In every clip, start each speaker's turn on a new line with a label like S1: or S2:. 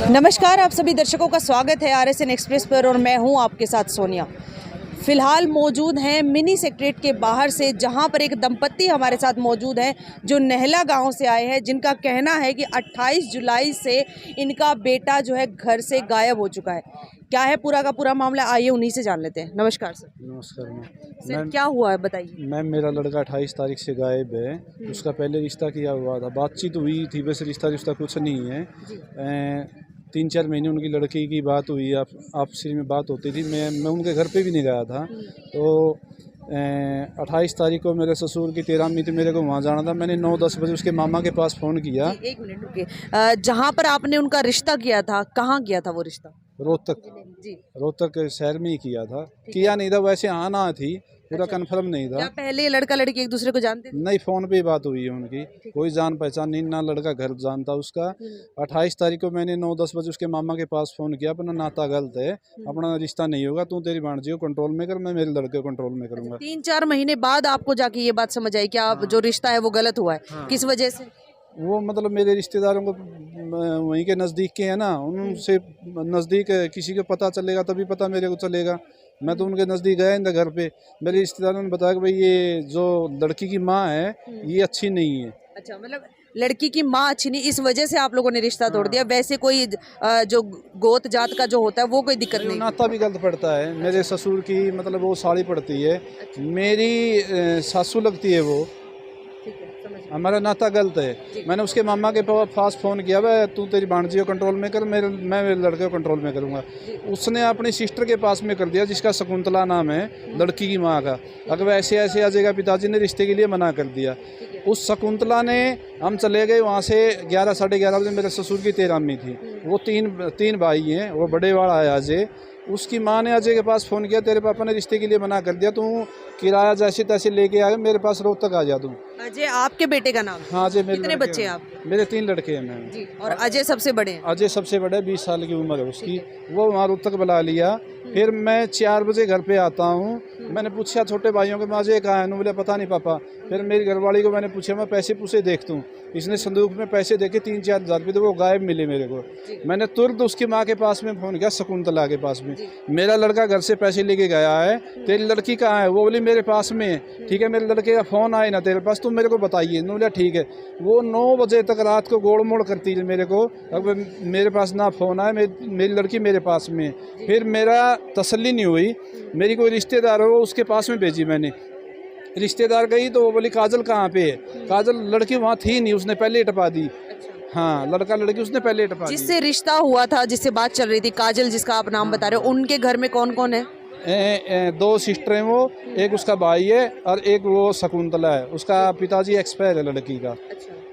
S1: नमस्कार, आप सभी दर्शकों का स्वागत है RSN एक्सप्रेस पर और मैं हूं आपके साथ सोनिया। फ़िलहाल मौजूद हैं मिनी सेक्रेटरीट के बाहर से, जहां पर एक दंपत्ति हमारे साथ मौजूद हैं जो नहला गांव से आए हैं, जिनका कहना है कि 28 जुलाई से इनका बेटा जो है घर से गायब हो चुका है। क्या है पूरा का पूरा मामला, आइए उन्हीं से जान लेते हैं। नमस्कार सर।
S2: नमस्कार मैम।
S1: सर क्या हुआ है बताइए।
S2: मैम मेरा लड़का 28 तारीख से गायब है। उसका पहले रिश्ता किया हुआ था, बातचीत हुई थी, वैसे रिश्ता कुछ नहीं है। 3-4 महीने उनकी लड़की की बात हुई, आपस में बात होती थी। मैं उनके घर पे भी नहीं गया था। तो 28 तारीख को मेरे ससुर की 13वीं थी, मेरे को वहाँ जाना था। मैंने 9-10 बजे उसके मामा के पास फ़ोन किया।
S1: एक मिनट रुकिए। जहाँ पर आपने उनका रिश्ता किया था, कहाँ किया था वो रिश्ता?
S2: रोहतक शहर में ही किया था। किया नहीं था, वैसे आना थी, पूरा कंफर्म नहीं था।
S1: क्या पहले लड़का लड़की एक दूसरे को जानते थे?
S2: नहीं, फ़ोन पे ही बात हुई है उनकी, कोई जान पहचान नहीं, ना लड़का घर जानता उसका। 28 तारीख को मैंने 9-10 बजे उसके मामा के पास फ़ोन किया, अपना नाता गलत है, अपना रिश्ता नहीं होगा, तू तेरी भांजी को कंट्रोल में कर, मैं मेरे लड़के को कंट्रोल में करूँगा।
S1: 3-4 महीने बाद आपको जाके ये बात समझ आई कि आप जो रिश्ता है वो गलत हुआ है। किस वजह से?
S2: वो मतलब मेरे रिश्तेदारों को वहीं के नज़दीक के हैं ना, उनसे नज़दीक किसी को पता चलेगा तभी पता मेरे को चलेगा। मैं तो उनके नज़दीक गया इन घर पे, मेरे रिश्तेदारों ने बताया कि भाई ये जो लड़की की माँ है ये अच्छी नहीं है।
S1: अच्छा, मतलब लड़की की माँ अच्छी नहीं, इस वजह से आप लोगों ने रिश्ता तोड़ दिया। वैसे कोई जो गोत जात का जो होता है वो कोई दिक्कत नहीं?
S2: नाता भी गलत पड़ता है। मेरे ससुर की मतलब वो साड़ी पड़ती है, मेरी सासू लगती है वो, हमारा नाता गलत है। मैंने उसके मामा के पास फ़ोन किया, वह तू तेरी भांजी को कंट्रोल में कर, मैं मेरे लड़के को कंट्रोल में करूँगा। उसने अपनी सिस्टर के पास में कर दिया, जिसका शकुंतला नाम है लड़की की माँ का। अगर वह ऐसे आ जाएगा, पिताजी ने रिश्ते के लिए मना कर दिया। उस शकुंतला ने, हम चले गए वहाँ से 11 साढ़े 11 बजे। मेरे ससुर की 13वीं थी। वो तीन भाई हैं, वो बड़े वाला है अजय। उसकी माँ ने अजय के पास फ़ोन किया, तेरे पापा ने रिश्ते के लिए मना कर दिया, तू किराया जैसे तैसे लेके आ गया, मेरे पास रोहतक आ जा तू।
S1: अजय आपके बेटे का नाम?
S2: हाँ, अजय मेरे
S1: कितने बच्चे हैं आप?
S2: मेरे 3 लड़के हैं मैम।
S1: जी, और अजय सबसे बड़े हैं?
S2: अजय सबसे बड़ा है, 20 साल की उम्र है उसकी। वो वहाँ रोहतक बुला लिया। फिर मैं 4 बजे घर पे आता हूँ। मैंने पूछा छोटे भाइयों को, मैं अजय कहाँ है? बोले पता नहीं पापा। फिर मेरी घरवाली को मैंने पूछा, मैं पैसे पूछे देखता हूँ। इसने संदूक में पैसे देखे 3-4 हज़ार रुपये, तो वो गायब मिले मेरे को। मैंने तुरंत उसकी माँ के पास में फ़ोन किया, शकुंतला के पास में, मेरा लड़का घर से पैसे लेके गया है, तेरी लड़की कहाँ है? वो बोली मेरे पास में है। ठीक है, मेरे लड़के का फ़ोन आए ना तेरे पास, तुम मेरे को बताइए। बोला ठीक है। वो 9 बजे तक रात को गोड़ मोड़ करती है मेरे को, अब मेरे पास ना फ़ोन आया, मेरी लड़की मेरे पास में। फिर मेरा तसल्ली नहीं हुई, मेरी कोई रिश्तेदार हो उसके पास में भेजी मैंने। रिश्तेदार गई तो वो बोली काजल कहाँ पे है? काजल लड़की वहाँ थी नहीं, उसने पहले ही टपा दी। हाँ, लड़का लड़की उसने पहले ही टपा दी।
S1: जिससे रिश्ता हुआ था, जिससे बात चल रही थी, काजल जिसका आप नाम बता रहे हो, उनके घर में कौन कौन है?
S2: 2 सिस्टर हैं वो, एक उसका भाई है और एक वो शकुंतला है। उसका पिताजी एक्सपायर है लड़की का।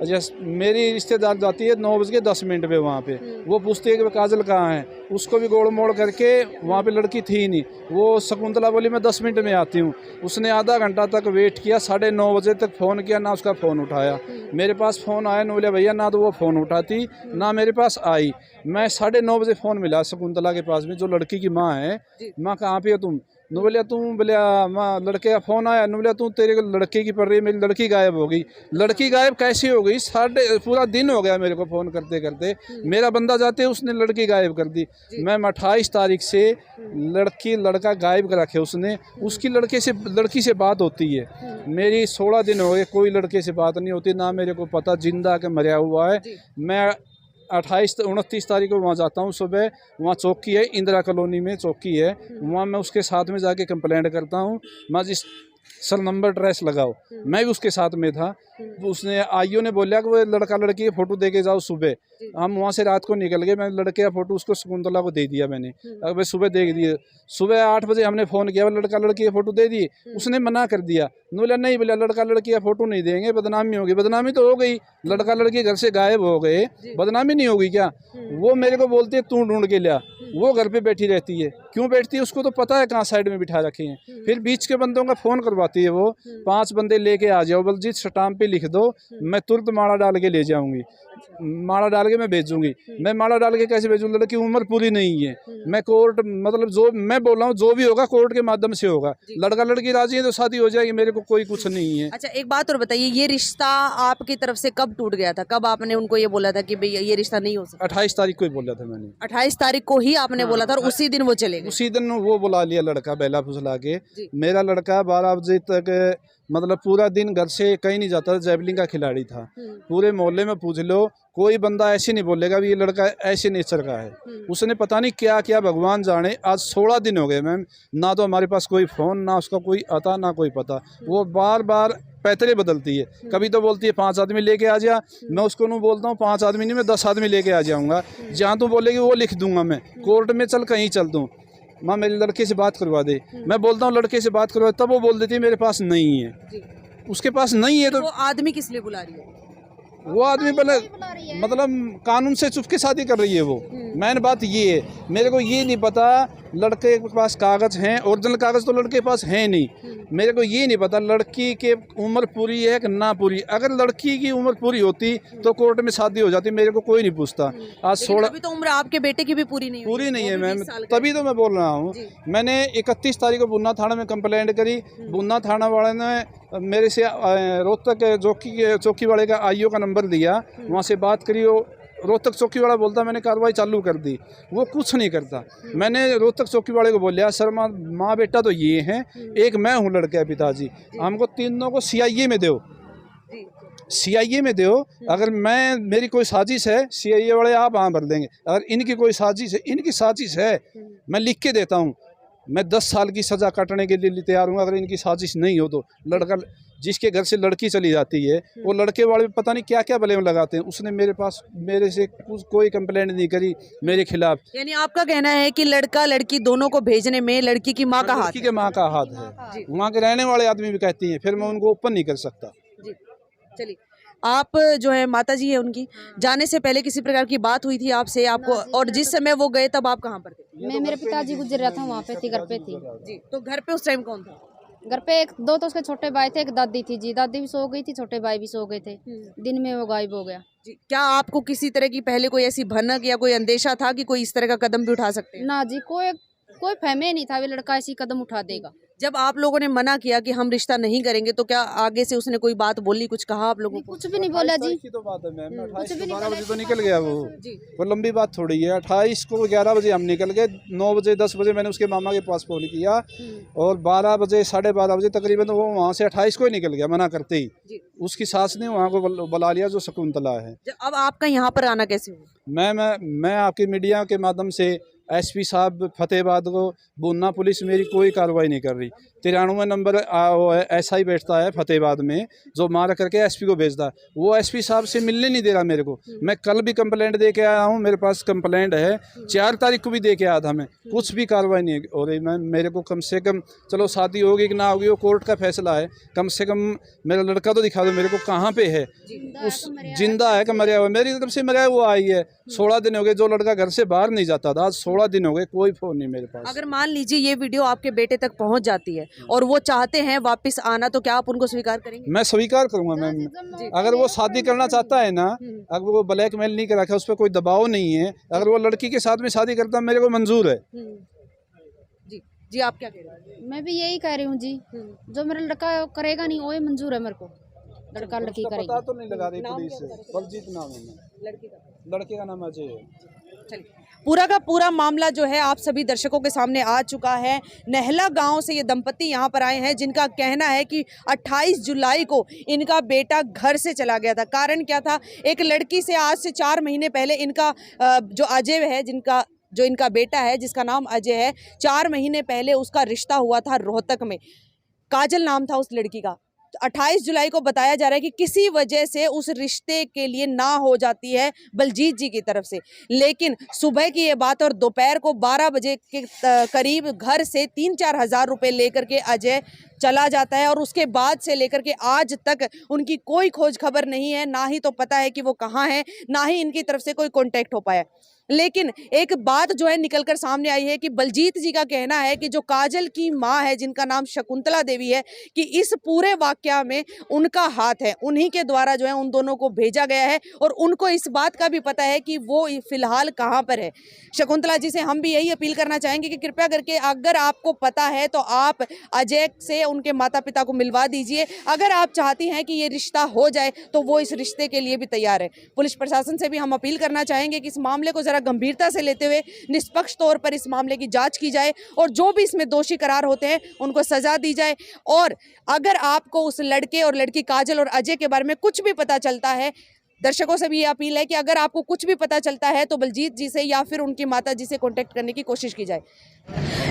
S2: अच्छा, मेरी रिश्तेदार जाती है 9:10 पे वहाँ पे। वो पूछती है कि काजल कहाँ है? उसको भी गोड़ मोड़ करके, वहाँ पे लड़की थी नहीं। वो शकुंतला बोली मैं 10 मिनट में आती हूँ। उसने आधा घंटा तक वेट किया, 9:30 बजे तक फ़ोन किया, ना उसका फ़ोन उठाया। मेरे पास फ़ोन आया, न बोले भैया, ना तो वो फ़ोन उठाती ना मेरे पास आई। मैं 9:30 बजे फ़ोन मिला शकुंतला के पास में, जो लड़की की माँ है। माँ कहाँ पे हो तुम? नो बोलिया तुम, बोलिया माँ लड़के का फ़ोन आया। नो बोलिया तू, तेरे को लड़के की पड़ रही है, मेरी लड़की गायब हो गई। लड़की गायब कैसे हो गई? पूरा दिन हो गया मेरे को फ़ोन करते करते। मेरा बंदा जाते उसने लड़की गायब कर दी। मैम 28 तारीख से लड़का गायब कर रखे उसने। उसकी लड़की से बात होती है, मेरी 16 दिन हो गए कोई लड़के से बात नहीं होती, ना मेरे को पता जिंदा के मरा हुआ है। मैं 29 तारीख को वहाँ जाता हूँ सुबह। वहाँ चौकी है, इंदिरा कॉलोनी में चौकी है, वहाँ मैं उसके साथ में जाके कंप्लेंट करता हूँ। मैं जिस सर नंबर ट्रेस लगाओ, मैं भी उसके साथ में था। उसने आईओ ने बोला कि वो लड़का लड़की की फ़ोटो दे के जाओ सुबह। हम वहाँ से रात को निकल गए, मैं लड़के का फ़ोटो उसको शकुंतला को दे दिया मैंने। अब मैं सुबह दे दिए। सुबह 8 बजे हमने फ़ोन किया, वो लड़का लड़की की फ़ोटो दे दी। उसने मना कर दिया, बोला नहीं, बोला लड़का लड़की का फ़ोटो नहीं देंगे, बदनामी होगी। बदनामी तो हो गई, लड़का लड़की घर से गायब हो गए, बदनामी नहीं होगी क्या? वो मेरे को बोलती है तू ढूंढ के लिया। वो घर पे बैठी रहती है, क्यों बैठती है उसको तो पता है कहाँ साइड में बिठा रखे हैं। फिर बीच के बंदों का फ़ोन करवाती है वो, 5 बंदे लेके आ जाओ, बलजीत स्टाम्प पे लिख दो, मैं तुरंत माड़ा डाल के ले जाऊंगी। माला डाल के मैं भेजूंगी। मैं माला डाल के कैसे भेजूंगी? लड़की उम्र पूरी नहीं है। मैं कोर्ट मतलब जो मैं बोल रहा हूँ जो भी होगा कोर्ट के माध्यम से होगा। लड़का लड़की राजी है तो शादी हो जाएगी, मेरे को कोई कुछ नहीं है।
S1: अच्छा, एक बात और बताइए, ये रिश्ता आपकी तरफ से कब टूट गया था? कब आपने उनको ये बोला था कि भाई ये रिश्ता नहीं हो सकता?
S2: 28 तारीख को ही बोला था मैंने।
S1: 28 तारीख को ही आपने बोला था और उसी दिन वो चले गए?
S2: उसी दिन वो बुला लिया लड़का, बेला फुसला के। मेरा लड़का 12 बजे तक मतलब पूरा दिन घर से कहीं नहीं जाता था, जैवलिन का खिलाड़ी था। पूरे मोहल्ले में पूछ लो, कोई बंदा ऐसे नहीं बोलेगा भी ये लड़का ऐसे नेचर का है। उसने पता नहीं क्या क्या भगवान जाने, आज 16 दिन हो गए मैम, ना तो हमारे पास कोई फ़ोन, ना उसका कोई आता, ना कोई पता। वो बार बार पैतरे बदलती है। कभी तो बोलती है 5 आदमी लेके आ जा, मैं उसको नहीं बोलता हूँ 5 आदमी नहीं, मैं 10 आदमी लेके आ जाऊँगा। जहाँ तू बोलेगी वो लिख दूंगा, मैं कोर्ट में चल कहीं चल दूँ, माँ मेरे लड़के से बात करवा दे। मैं बोलता हूँ लड़के से बात करवा, तब वो बोल देती है मेरे पास नहीं है। उसके पास नहीं है तो
S1: वो आदमी किस लिए बुला रही है?
S2: वो आदमी मतलब कानून से चुपके शादी कर रही है वो। मेन बात ये है, मेरे को ये नहीं पता लड़के के पास कागज हैं, ओरिजिनल कागज तो लड़के के पास है नहीं। मेरे को ये नहीं पता लड़की के उम्र पूरी है कि ना पूरी। अगर लड़की की उम्र पूरी होती तो कोर्ट में शादी हो जाती, मेरे को कोई नहीं पूछता। आज 16
S1: अभी तो उम्र आपके बेटे की भी पूरी नहीं
S2: है मैम, तभी तो मैं बोल रहा हूँ। मैंने 31 तारीख को बुन्ना थाना में कंप्लेंट करी। बुन्ना थाना वाले ने मेरे से रोहतक चौकी वाले का आईओ का नंबर दिया, वहाँ से बात करी। वो रोहतक चौकी वाला बोलता मैंने कार्रवाई चालू कर दी, वो कुछ नहीं करता। मैंने रोहतक चौकी वाले को बोलिया सर माँ बेटा तो ये हैं, एक मैं हूँ लड़के पिताजी, हमको तीनों को सीआईए में दो, सीआईए में दो। अगर मेरी कोई साजिश है सीआईए वाले आप वहाँ भर देंगे। अगर इनकी कोई साजिश है, इनकी साजिश है मैं लिख के देता हूँ, मैं 10 साल की सज़ा काटने के लिए तैयार हूँ। अगर इनकी साजिश नहीं हो तो लड़का जिसके घर से लड़की चली जाती है वो लड़के वाले पता नहीं क्या क्या ब्लेम लगाते हैं। उसने मेरे से कोई कंप्लेंट नहीं करी मेरे खिलाफ।
S1: यानी आपका कहना है कि लड़का लड़की दोनों को भेजने में लड़की की माँ का हाथ है?
S2: लड़की के माँ का हाथ है। वहाँ के रहने वाले आदमी भी कहती हैं, फिर मैं उनको ओपन नहीं कर सकता।
S1: जी चलिए, आप जो है माता जी है उनकी, जाने से पहले किसी प्रकार की बात हुई थी आपसे आपको? और जिस समय वो गए तब आप कहाँ पर थे?
S3: मैं मेरे पिताजी गुजर रहा था, वहाँ पे थी, घर पे थी
S1: जी। तो घर पे उस टाइम कौन था?
S3: घर पे दो तो उसके छोटे भाई थे, एक दादी थी जी। दादी भी सो गई थी, छोटे भाई भी सो गए थे। दिन में वो गायब हो गया
S1: जी। क्या आपको किसी तरह की पहले कोई ऐसी भनक या कोई अंदेशा था कि कोई इस तरह का कदम भी उठा सकते हैं?
S3: ना जी, कोई फहमे नहीं था वे लड़का ऐसी कदम उठा देगा।
S1: जब आप लोगों ने मना किया कि हम रिश्ता नहीं करेंगे तो क्या आगे से उसने कोई बात बोली, कुछ कहा आप लोगों को?
S3: कुछ भी नहीं बोला जी।
S2: तो बात है मैम, 28 को 12 बजे तो निकल गया वो लंबी बात थोड़ी है। 28 को 11 बजे हम निकल गए, 9 बजे 10 बजे मैंने उसके मामा के पास फोन किया और 12 बजे 12:30 बजे तकरीबन तो वो वहाँ से 28 को ही निकल गया मना करते ही। उसकी सास ने वहाँ को बुला लिया जो शकुंतला है।
S1: अब आपका यहाँ पर आना कैसे हुआ?
S2: मैं आपकी मीडिया के माध्यम से एसपी साहब फतेहाबाद को, बुन्ना पुलिस मेरी कोई कार्रवाई नहीं कर रही। 93 नंबर एसआई बैठता है फतेहाबाद में जो मार करके एसपी को भेजता है, वो एसपी साहब से मिलने नहीं दे रहा मेरे को। मैं कल भी कंप्लेंट दे के आया हूँ, मेरे पास कंप्लेंट है, 4 तारीख को भी दे के आया था मैं, कुछ भी कार्रवाई नहीं हो रही। मैं मेरे को कम से कम, चलो शादी होगी कि ना होगी वो कोर्ट का फैसला है, कम से कम मेरा लड़का तो दिखा दो मेरे को कहाँ पे है, उस जिंदा है कि मरिया हुआ। मेरी तरफ से मरिया हुआ आई है। 16 दिन हो गए जो लड़का घर से बाहर नहीं जाता था, आज 16 दिन हो गए कोई फोन नहीं मेरे पास।
S1: अगर मान लीजिए ये वीडियो आपके बेटे तक पहुंच जाती है और वो चाहते हैं वापस आना, तो क्या आप उनको स्वीकार करेंगे?
S2: मैं स्वीकार करूंगा मैम। अगर वो शादी करना चाहता है ना, अगर वो ब्लैकमेल नहीं करा, उस पर कोई दबाव नहीं है, अगर वो लड़की के साथ में शादी करता मेरे को मंजूर है।
S1: जी जी, आप क्या कह रहे हैं?
S3: मैं भी यही कह रही हूँ जी, जो मेरा लड़का करेगा नहीं वो मंजूर है मेरे को। लड़का लड़की करेगी।
S2: पता तो नहीं लगा रही पुलिस, बलजीत नाम है लड़के का नाम अजय है।
S1: चलिए, पूरा का पूरा मामला जो है आप सभी दर्शकों के सामने आ चुका है। नहला गांव से ये दंपति यहाँ पर आए हैं जिनका कहना है कि 28 जुलाई को इनका बेटा घर से चला गया था। कारण क्या था? एक लड़की से आज से 4 महीने पहले इनका जो अजय है, जो इनका बेटा है जिसका नाम अजय है, 4 महीने पहले उसका रिश्ता हुआ था रोहतक में। काजल नाम था उस लड़की का। 28 जुलाई को बताया जा रहा है कि किसी वजह से उस रिश्ते के लिए ना हो जाती है बलजीत जी की तरफ से। लेकिन सुबह की ये बात और दोपहर को 12 बजे के करीब घर से 3-4 हज़ार रुपये लेकर के अजय चला जाता है और उसके बाद से लेकर के आज तक उनकी कोई खोज खबर नहीं है। ना ही तो पता है कि वो कहाँ है, ना ही इनकी तरफ से कोई कॉन्टैक्ट हो पाया। लेकिन एक बात जो है निकलकर सामने आई है कि बलजीत जी का कहना है कि जो काजल की मां है, जिनका नाम शकुंतला देवी है, कि इस पूरे वाकया में उनका हाथ है, उन्हीं के द्वारा जो है उन दोनों को भेजा गया है और उनको इस बात का भी पता है कि वो फिलहाल कहां पर है। शकुंतला जी से हम भी यही अपील करना चाहेंगे कि कृपया करके अगर आपको पता है तो आप अजय से उनके माता पिता को मिलवा दीजिए। अगर आप चाहती हैं कि ये रिश्ता हो जाए तो वो इस रिश्ते के लिए भी तैयार है। पुलिस प्रशासन से भी हम अपील करना चाहेंगे कि इस मामले को जरा गंभीरता से लेते हुए निष्पक्ष तौर पर इस मामले की जांच की जाए और जो भी इसमें दोषी करार होते हैं उनको सजा दी जाए। और अगर आपको उस लड़के और लड़की काजल और अजय के बारे में कुछ भी पता चलता है, दर्शकों से भी ये अपील है कि अगर आपको कुछ भी पता चलता है तो बलजीत जी से या फिर उनकी माता जी से कांटेक्ट करने की कोशिश की जाए।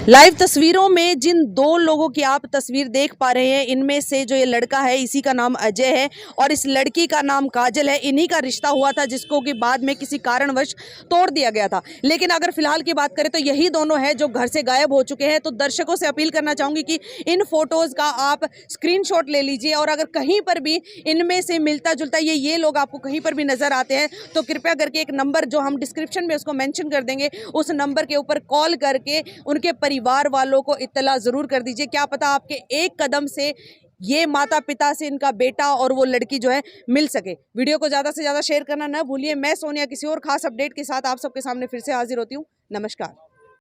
S1: लाइव तस्वीरों में जिन दो लोगों की आप तस्वीर देख पा रहे हैं, इनमें से जो ये लड़का है इसी का नाम अजय है और इस लड़की का नाम काजल है। इन्हीं का रिश्ता हुआ था जिसको कि बाद में किसी कारणवश तोड़ दिया गया था। लेकिन अगर फिलहाल की बात करें तो यही दोनों हैं जो घर से गायब हो चुके हैं। तो दर्शकों से अपील करना चाहूंगी कि इन फोटोज का आप स्क्रीनशॉट ले लीजिए और अगर कहीं पर भी इनमें से मिलता जुलता ये लोग आपको कहीं पर भी नजर आते हैं तो कृपया करके एक नंबर जो हम डिस्क्रिप्शन में उसको मेंशन कर देंगे, उस नंबर के ऊपर कॉल करके उनके परिवार वालों को इत्तला जरूर कर दीजिए। क्या पता आपके एक कदम से ये माता पिता से इनका बेटा और वो लड़की जो है मिल सके। वीडियो को ज़्यादा से ज़्यादा शेयर करना ना भूलिए। मैं सोनिया किसी और खास अपडेट के साथ आप सबके सामने फिर से हाजिर होती हूँ। नमस्कार।